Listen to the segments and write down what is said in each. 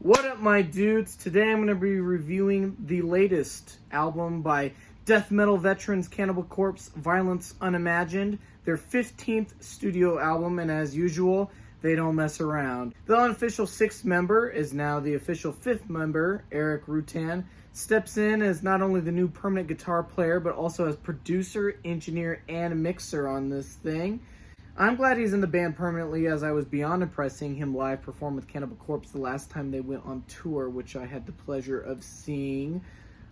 What up, my dudes? Today I'm going to be reviewing the latest album by death metal veterans Cannibal Corpse, Violence Unimagined, their 15th studio album, and as usual, they don't mess around. The unofficial 6th member is now the official 5th member, Eric Rutan, steps in as not only the new permanent guitar player, but also as producer, engineer, and mixer on this thing. I'm glad he's in the band permanently, as I was beyond impressed seeing him live perform with Cannibal Corpse the last time they went on tour, which I had the pleasure of seeing.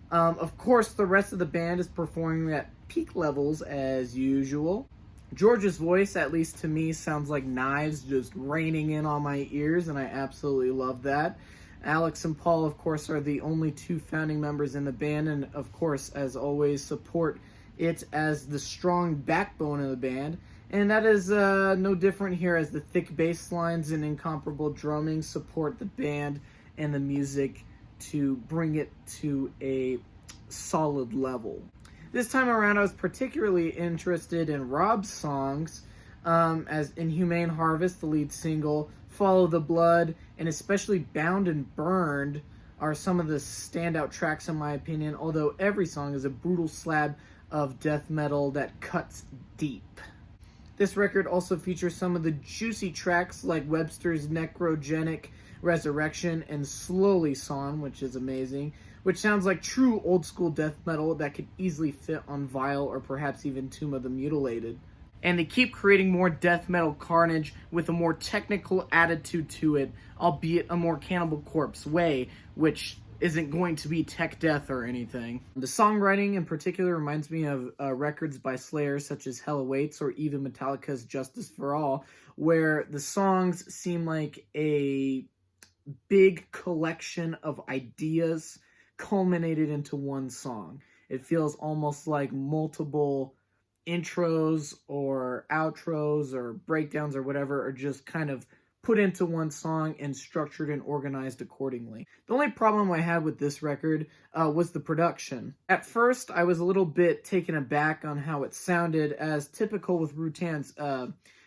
Of course, the rest of the band is performing at peak levels as usual. George's voice, at least to me, sounds like knives just raining in on my ears, and I absolutely love that. Alex and Paul, of course, are the only two founding members in the band, and of course, as always, support it as the strong backbone of the band. And that is no different here, as the thick bass lines and incomparable drumming support the band and the music to bring it to a solid level. This time around, I was particularly interested in Rob's songs, as Inhumane Harvest, the lead single, Follow the Blood, and especially Bound and Burned are some of the standout tracks in my opinion, although every song is a brutal slab of death metal that cuts deep. This record also features some of the juicy tracks like Webster's Necrogenic Resurrection and Slowly Song, which is amazing, which sounds like true old school death metal that could easily fit on Vile or perhaps even Tomb of the Mutilated. And they keep creating more death metal carnage with a more technical attitude to it, albeit a more Cannibal Corpse way, which isn't going to be tech death or anything. The songwriting in particular reminds me of records by Slayer such as Hell Awaits or even Metallica's Justice for All, where the songs seem like a big collection of ideas culminated into one song. It feels almost like multiple intros or outros or breakdowns or whatever are just kind of put into one song and structured and organized accordingly. The only problem I had with this record was the production. At first, I was a little bit taken aback on how it sounded, as typical with Rutan's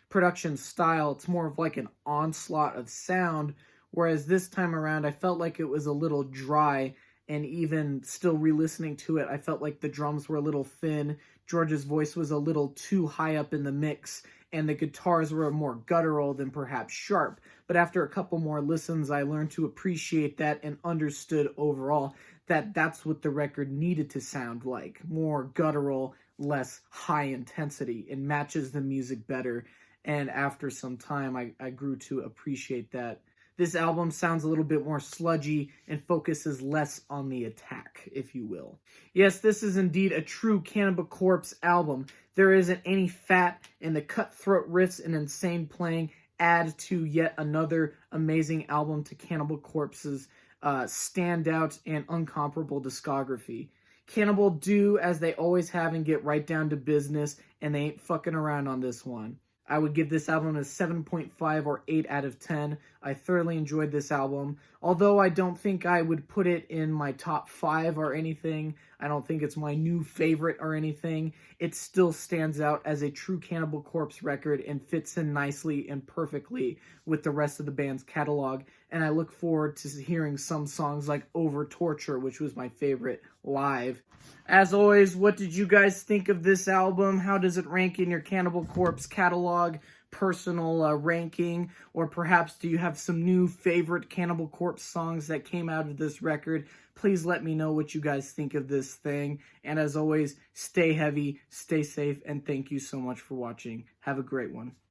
production style, it's more of like an onslaught of sound, whereas this time around, I felt like it was a little dry, and even still re-listening to it, I felt like the drums were a little thin, George's voice was a little too high up in the mix, and the guitars were more guttural than perhaps sharp. But after a couple more listens, I learned to appreciate that and understood overall that that's what the record needed to sound like. More guttural, less high intensity. It matches the music better, and after some time, I grew to appreciate that. This album sounds a little bit more sludgy and focuses less on the attack, if you will. Yes, this is indeed a true Cannibal Corpse album. There isn't any fat, and the cutthroat riffs and insane playing add to yet another amazing album to Cannibal Corpse's standout and uncomparable discography. Cannibal do as they always have and get right down to business, and they ain't fucking around on this one. I would give this album a 7.5 or 8 out of 10. I thoroughly enjoyed this album. Although I don't think I would put it in my top 5 or anything, I don't think it's my new favorite or anything, it still stands out as a true Cannibal Corpse record and fits in nicely and perfectly with the rest of the band's catalog. And I look forward to hearing some songs like Over Torture, which was my favorite, live. As always, what did you guys think of this album? How does it rank in your Cannibal Corpse catalog, personal ranking? Or perhaps do you have some new favorite Cannibal Corpse songs that came out of this record? Please let me know what you guys think of this thing. And as always, stay heavy, stay safe, and thank you so much for watching. Have a great one.